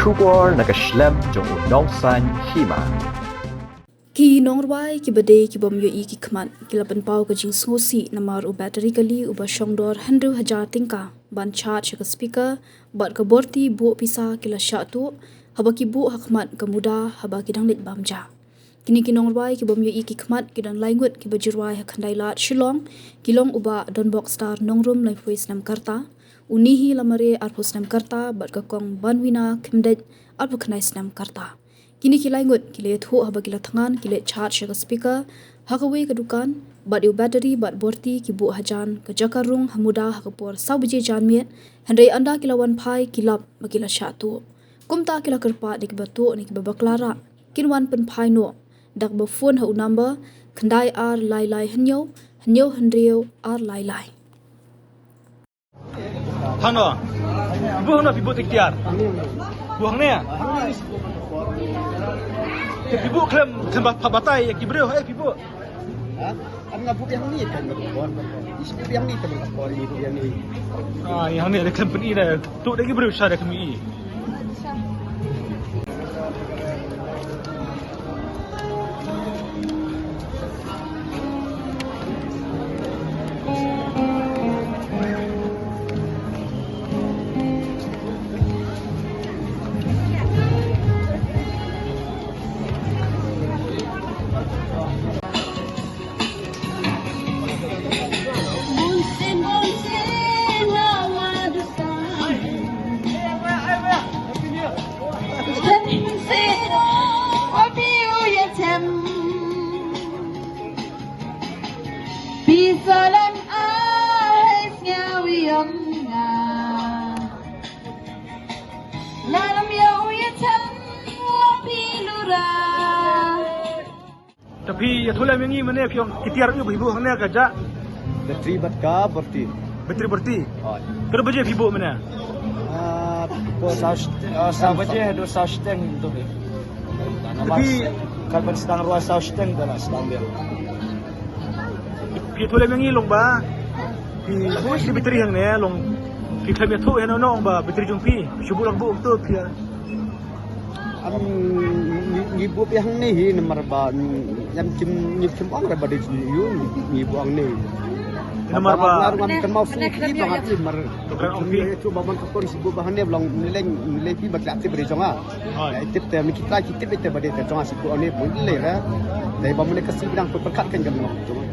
Shubor nakaslem jong unong san hima. Ki nongwai ki bade ki bom yo i ki khman ki lapan pau ka jing sosi namar u battery kali u ba shongdor 100,000 tingka ban charge ka speaker bat ka borti bu pisa ki la sha tu haba ki bu hakmat ka muda haba ki dang lit bamja kini ki nongwai ki bom yo i ki khmat ki dang laingut ki bajirwai hakhandai lat shillong kilong uba don box star nongrum lai voice nam karta unihi lamare arpus nam karta bat ka kong banwina kimdej arpu khnai nam karta kini kilai ngut kile thu haba kila thangan kile charge ka speaker hakawe ka dukan bat yu battery bat borti ki bu hajan ka jakarung hamuda hakapor sabje janmiet handai anda kila wan phai kilap makila shatu kumta kila kerpa dik batu ni babaklara kinwan pen phai no dak ba phone ha number khandai ar lai lai hanyo handrio ar lai lai Hano, ibu hano ibu tikiar, buang ni ya. Ibu klaim tempat pabatai yang kibreu, ibu. Ang nga buti yang ni kan berbuat. Isu yang ni teman kapor ibu yang ni. Yang ni ada company dah. Tu dah kibreu syara kami. Bisalan ahis ngawiyong nga Lalam yawiyatam wapilura Tapi ya thulah mengi mana yang kitiar ibu hang ni kerja. Bateri bat ka berti. Bateri berti. Oh. Kenapa je ibu mana? Po sahaja do sasteng tu. Tapi kalau sedang ruas sasteng dah sedang dia. Kita thulah mengi long ba. Si bateri hang ni long kita kami thu yang nong ba bateri jumpi. Syukur lang bu tu pia. Ibu yang ni nomor ba yang kim orang dah badi you ibu ang ni. Nomor ba kan mau suki banget ni mar. Itu baban kapor ibu bahan dia belum nilai pi baklat ti beri jonga. Itu te kita itu badi te jonga siku ani boleh lah. Dari baman kasih bidang perkat kan jam jonga.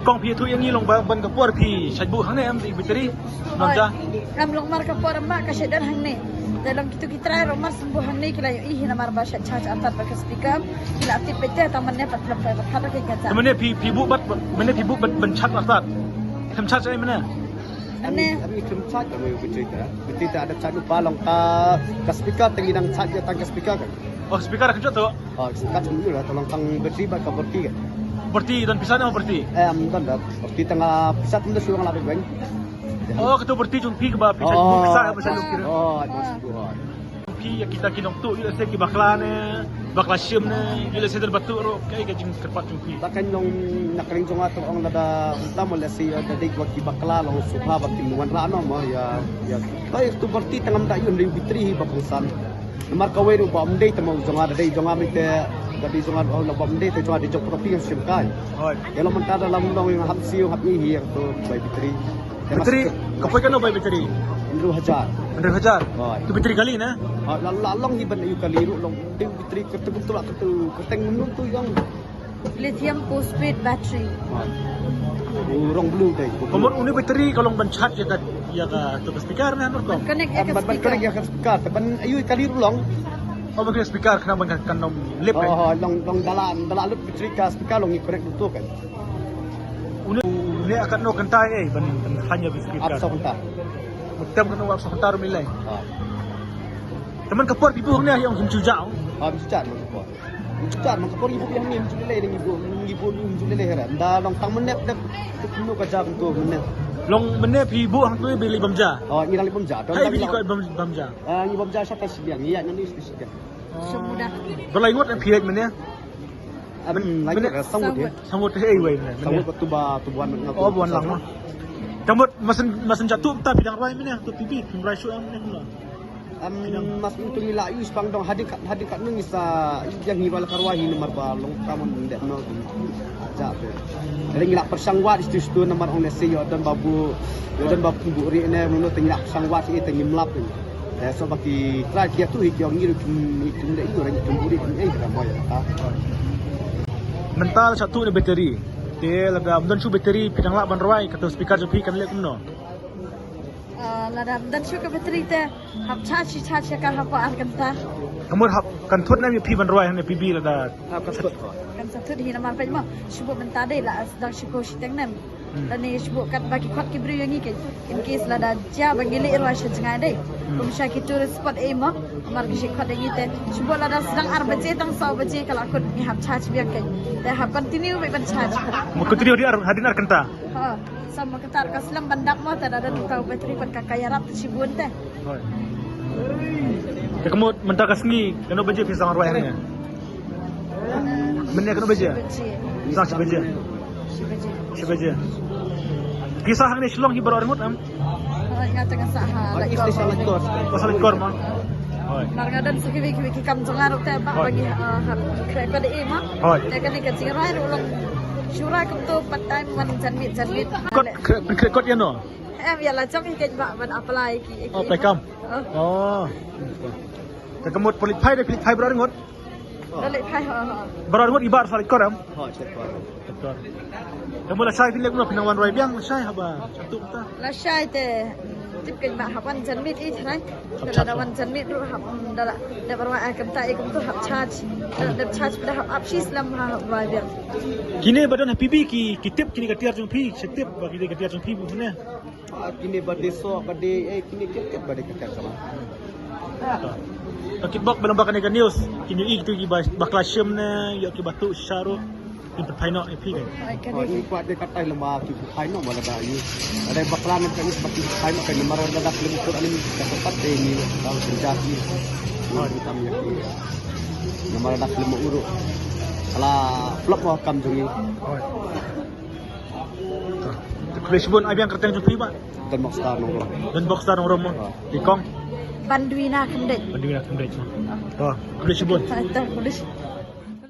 Kong pi thu yang ni long ba ban kapor pi syaibu hang ni am bateri nonja. Ram long mar kapor ma kasyadan hang ni dalam kita romar sembuhan ni kila ihi namar basha charge antar pakai speaker kila aktif pete tamannya patlam pada ke kaca Mana pi bu bat benchat asat. Kemchat saya mana? ane Kami kemcat kami bercerita ada cat lupa long ka speaker tinggi dang cat dia tang speaker kan. Oh speaker kemchat tu. Oh cat dulu lah tolong tang bateri bat ka berti kan. Berti dan pisah nama berti. Am dan berti tengah pisat tu suruh ngalah beng. Oh ketua berti jumpi ke ba pisah apa saya kira. Oh masuk. Pi ya kita kinong tu ila se ki bakla ne bakla shim ne ila se batu ro kai ka jing kerpat jumpi. Bahkan yang nak ring jonga tu orang ada utama lah si ada di waktu bakla long subha bakti muan rano mah ya. Baik tu berti tengah dak yun bitri bakusan. Nomor kawai ru bom dei temu jonga ada di jonga mite dari jonga orang bom dei tu jonga di jok propi yang simkai. Oi. Kalau mentada dalam long yang hamsiu hapi yang tu baik bitri. Bateri kapoi kan bay bateri. 100,000. 100,000. Oh. Tu bateri kali na. Lalong hiban ayu kali ru long ding bitri ketemu tu lah keteng menun tu yang lithium phosphate battery urang blue dai. Komor uni bateri kalau benchat ya ka tu speaker na nor ko. connect ke Ban speaker ya kan ban ayu kali ru long. Oh bagi speaker kena ban kan nom lip. Oh long dalam lip bitri ka speaker long correct tu kan. Uni akan no kentai ban hanya speaker. Apa entah. Mutam kan wak sebentar milai. Ah. Teman kapor pipu ni yang jujau. Bicara mengkapor. Bicara mengkapor ibu yang ni menjulai dengan ibu menjulai heran. Dah long tang menep dah tu kerja tu menep. Long menep ibu hang tu beli bamja. Oh ni dalam bamja. Hai beli ko bamja. Ni bamja siapa sediang. Iya ni spesial. semudah Berlaingot yang pihat mana? Lagi sambut ya. Sambut hey way. Sambut tubuhan Oh buan lang mah. Sambut masen jatuh tak bidang rai mana tu pipi rai su am ni. mas untung nila ayus pang dong hadir kat nung isa yang hiwal karwahi nomor ba long kamun ndak no ja pe ada ngila persangwat istu nomor on nasi yo dan babu bu ri ne no tingila persangwat itu ngimlap ni so baki try dia tu hijau ngiru itu ndak itu orang cemburi ni ramai ta mental satu ni bateri dia laga dan su bateri pinang lak ban rawai kata speaker jepi kan lek no ladam dan syukur bateri teh hap charge kan hap an kan ta kamu hap kan thot na mi pi ban rawai ne pibi lada kan satu di nama apa cuma syukur mentade lah sedang syukur siteng nem dan ni syukur kat bagi kuat kibri yang ni ke in case lada ja bagi le irwa shengai dei kumsha kitu spot ema mar ki syukur dei te syukur lada sedang arbaje tang sau baje kalau aku ni hap charge biar ke dah hap continue be ban charge mo continue di hadinar kanta ha sama ketar kaslam bandak mo tak ada tukau bateri pat kakayarap sibun teh hoi kamu mental kasni kena baje pisang rawai ni Mennya kena baca? Sang si baca. Si baca. Kisah ni Shillong hibar orang am. Ingat dengan saha. Station lekor. Pasal lekor mah. Hoi. Nargadan sekiwi kam jangar teh bagi kereta de ema. Hoi. Teh kan ikan singai ulung syura kum tu patai man janmit. Kot ya no. Ya lah jom ikan bak man apply ki. Oh, pekam. Oh. Kekamut pelit pai berarti ngot. Balik kai ha. Berarti ngot ibar pasal lekor am. Ha lekor. Lekor. Kamu lah saya pilih guna pinangwan rai biang saya haba. Satu ta. La syai teh tip kan bak hapan janmit i thanai. Dah wan janmit tu hap dah berwa akam ta ikum tu hap charge. Dah charge dah hap up Islam ha rai biang. Kini badan PB ki tip kini katiar jung pi, setip bagi dia katiar jung pi punya. Kini berdeso berde kini kita berde kita sama. Kitbok belambakan dengan news. Kini itu ki bakla syam na ya ki batu syaru in perpaino pi kan. Ini kuat dia kata lemah ki perpaino malah dah ini. Ada baklan kan seperti perpaino kan maror dah film tu ani dapat ini kalau senjati. Oh kita meyaki. Nomor dah film urut. Ala flop mau kam jungi. Krisbon abiang kerteng jung pi ba. Dan Mokstar nongro. Dan boxstar nong romo. Di kong. Banduina kemdet. Banduina kemdet. Toh, Krisbon. Tak polis.